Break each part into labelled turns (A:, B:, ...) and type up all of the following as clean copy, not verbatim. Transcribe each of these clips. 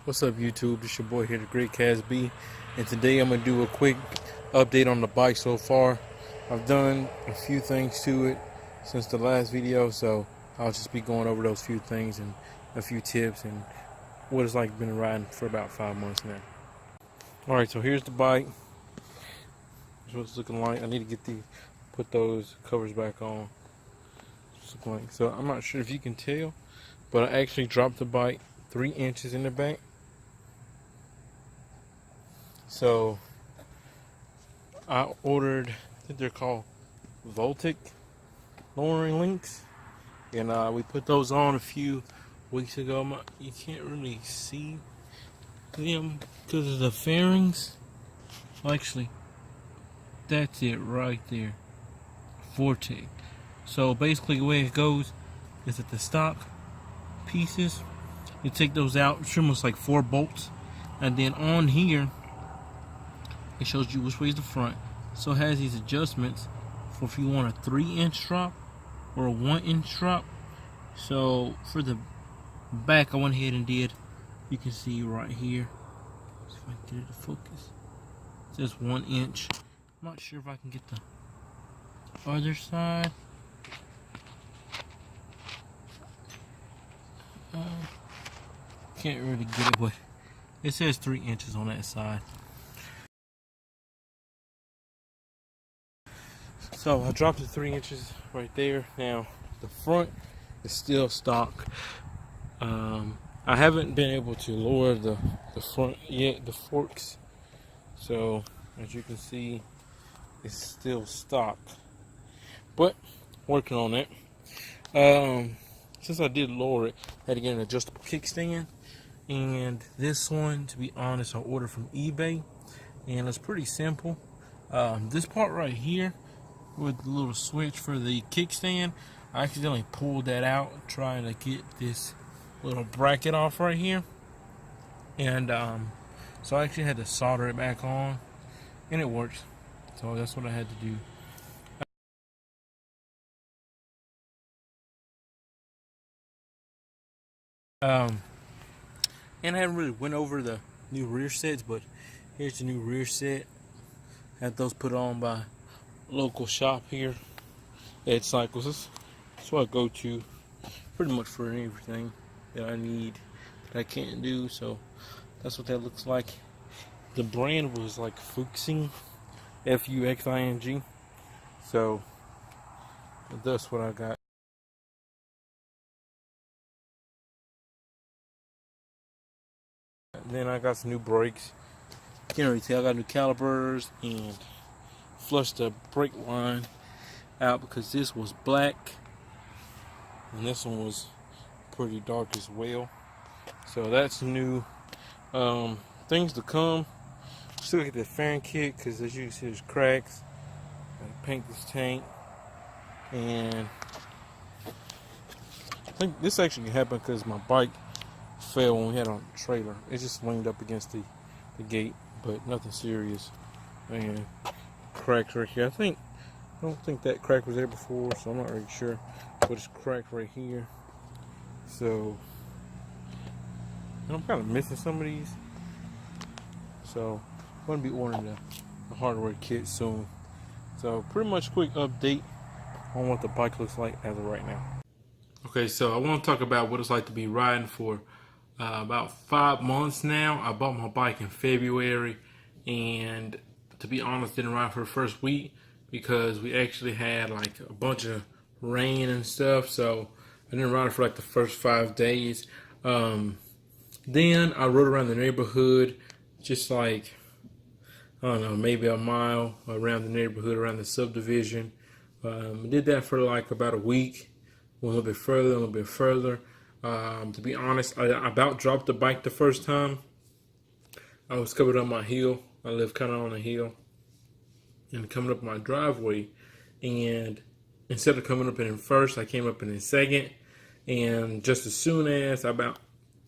A: What's up, YouTube? It's your boy here, the Great Casb, and today I'm gonna do a quick update on the bike so far. I've done a few things to it since the last video, so I'll just be going over those few things and a few tips and what it's like been riding for about 5 months now. Alright, so here's the bike. That's what it's looking like. I need to put those covers back on. So I'm not sure if you can tell, but I actually dropped the bike 3 inches in the back. So I ordered, I think they're called Vortex Lowering Links, and we put those on a few weeks ago. You can't really see them because of the fairings. Well, actually, that's it right there, Vortex. So basically the way it goes is that the stock pieces, you take those out, trim us like 4 bolts, and then on here it shows you which way is the front. So it has these adjustments for if you want a 3-inch drop or a 1-inch drop. So for the back, I went ahead and did, you can see right here, see if I can get it to focus, it says 1 inch. I'm not sure if I can get the other side. Can't really get it, but it says 3 inches on that side. So I dropped it 3 inches right there. Now the front is still stock. I haven't been able to lower the front yet, the forks. So as you can see, it's still stock, but working on it. Since I did lower it, I had to get an adjustable kickstand. And this one, to be honest, I ordered from eBay, and it's pretty simple. This part right here with the little switch for the kickstand, I accidentally pulled that out trying to get this little bracket off right here, and so I actually had to solder it back on, and it works. So that's what I had to do. And I haven't really went over the new rear sets, but here's the new rear set. Had those put on by a local shop here, Ed Cycles. That's what I go to pretty much for everything that I need that I can't do. So that's what that looks like. The brand was like Fuxing, Fuxing. So that's what I got. Then I got some new brakes. Can't really tell. I got new calipers and flushed the brake line out because this was black and this one was pretty dark as well. So that's new. Things to come. Still get the fan kit because as you can see, there's cracks. I paint this tank, and I think this actually happened because my bike fell when we had it on the trailer. It just leaned up against the gate, but nothing serious. And cracks right here. I don't think that crack was there before, so I'm not really sure. But it's cracked right here. So, and I'm kind of missing some of these. So I'm going to be ordering the hardware kit soon. So pretty much quick update on what the bike looks like as of right now. Okay, so I want to talk about what it's like to be riding for about 5 months now. I bought my bike in February, and to be honest, didn't ride for the first week because we actually had like a bunch of rain and stuff. So I didn't ride it for like the first 5 days. Then I rode around the neighborhood, just like, I don't know, maybe a mile around the neighborhood, around the subdivision. Did that for like about a week. Went a little bit further, a little bit further. To be honest, I about dropped the bike the first time. I was covered on my hill. I live kind of on a hill, and coming up my driveway, and instead of coming up in first, I came up in second. And just as soon as I about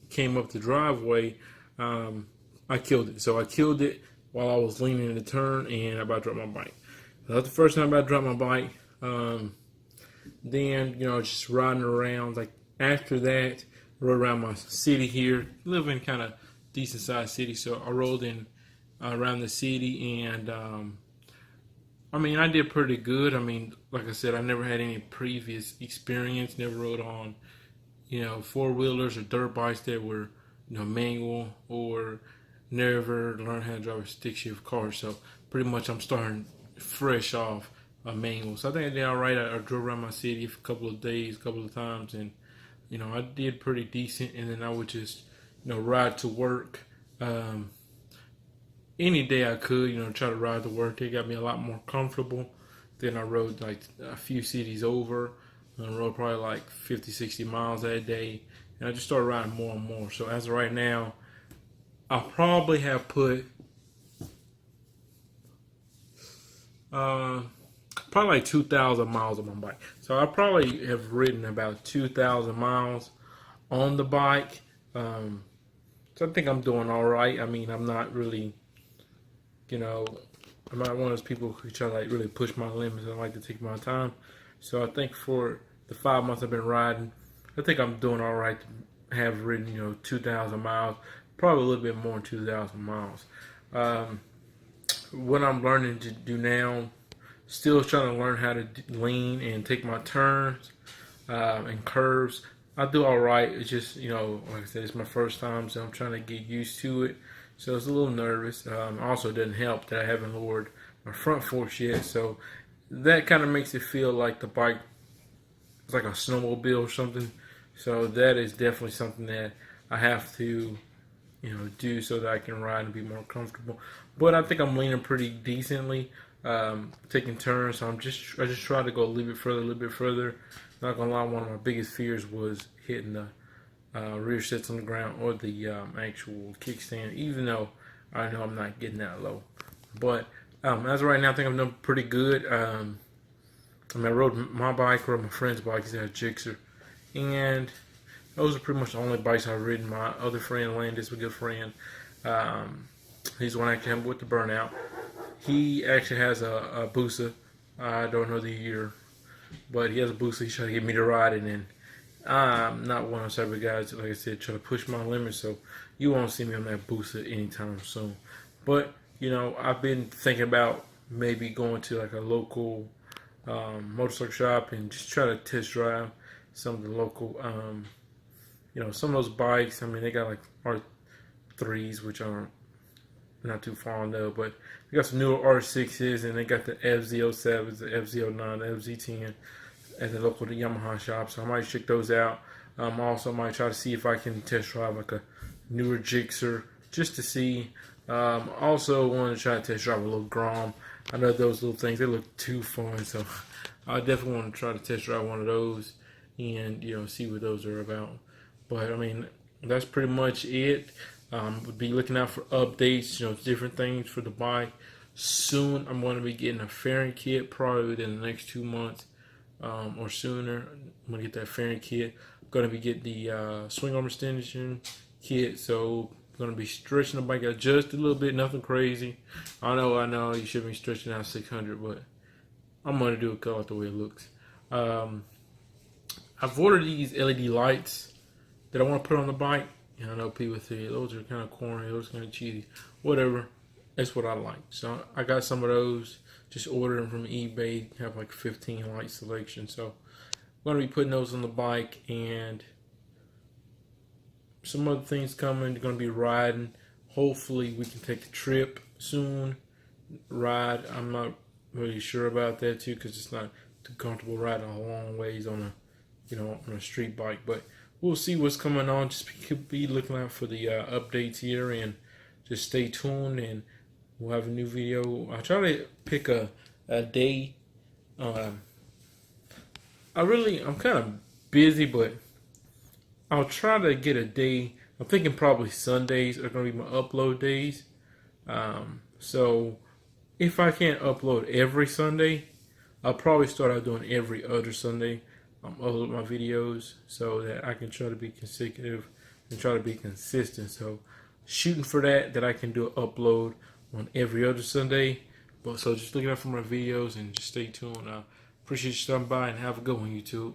A: came up the driveway, I killed it. So I killed it while I was leaning in the turn, and I about dropped my bike. So that's the first time I about dropped my bike. Then, just riding around. Like after that, I rode around my city here, living kind of decent sized city. So I rode in around the city, and I mean, I did pretty good. I mean, like I said, I never had any previous experience. Never rode on, four wheelers or dirt bikes that were, manual, or never learned how to drive a stick shift car. So pretty much I'm starting fresh off a manual. So I think I did all right. I drove around my city for a couple of days, a couple of times, and I did pretty decent. And then I would just, ride to work. Any day I could, try to ride to work. It got me a lot more comfortable. Then I rode like a few cities over. I rode probably like 50, 60 miles that day. And I just started riding more and more. So as of right now, I probably have put probably like 2,000 miles on my bike. So I probably have ridden about 2,000 miles on the bike. So I think I'm doing all right. I mean, I'm not really, I'm not one of those people who try to like really push my limits. I like to take my time. So I think for the 5 months I've been riding, I think I'm doing all right to have ridden, 2,000 miles, probably a little bit more than 2,000 miles. What I'm learning to do now, still trying to learn how to lean and take my turns and curves. I do all right. It's just, like I said, it's my first time, so I'm trying to get used to it. So it's a little nervous. Also, it doesn't help that I haven't lowered my front forks yet. So that kind of makes it feel like the bike is like a snowmobile or something. So that is definitely something that I have to, do so that I can ride and be more comfortable. But I think I'm leaning pretty decently, taking turns. So I just try to go a little bit further. Not gonna lie, one of my biggest fears was hitting the rear sets on the ground or the actual kickstand, even though I know I'm not getting that low. But as of right now, I think I'm doing pretty good. I rode my bike, rode my friend's bike. He's got a Gixxer, and those are pretty much the only bikes I've ridden. My other friend, Landis, a good friend, he's the one that came with the burnout. He actually has a Busa. I don't know the year, but he has a Busa. He's trying to get me to ride it, and I'm not one of those type of guys, like I said, try to push my limits. So you won't see me on that Busa anytime soon. But I've been thinking about maybe going to like a local motorcycle shop and just try to test drive some of the local, some of those bikes. I mean, they got like R3s, which I'm not too fond of, but they got some newer R6s, and they got the FZ07s, the FZ09, the FZ10 at the local Yamaha shop. So I might check those out. Also might try to see if I can test drive like a newer Gixxer just to see. Also want to try to test drive a little Grom. I know those little things, they look too fun, so I definitely want to try to test drive one of those and see what those are about. But I mean, that's pretty much it. Would be looking out for updates, different things for the bike. Soon I'm going to be getting a fairing kit, probably within the next 2 months or sooner. I'm going to get that fairing kit. I'm going to be getting the swing arm extension kit, so I'm going to be stretching the bike out just a little bit, nothing crazy. I know you shouldn't be stretching out 600, but I'm going to do it out the way it looks. I've ordered these LED lights that I want to put on the bike. I know people say those are kind of corny, those are kind of cheesy. Whatever, that's what I like. So I got some of those. Just ordered them from eBay. Have like 15 light selection. So I'm going to be putting those on the bike, and some other things coming. Going to be riding. Hopefully we can take a trip soon. Ride. I'm not really sure about that too, because it's not too comfortable riding a long ways on a street bike. But we'll see what's coming on. Just be looking out for the updates here, and just stay tuned, and we'll have a new video. I'll try to pick a day. I'm kind of busy, but I'll try to get a day. I'm thinking probably Sundays are going to be my upload days. So if I can't upload every Sunday, I'll probably start out doing every other Sunday. Upload my videos so that I can try to be consecutive and try to be consistent. So shooting for that I can do an upload on every other Sunday. But so just look out for my videos and just stay tuned. Appreciate you stopping by, and have a good one, YouTube.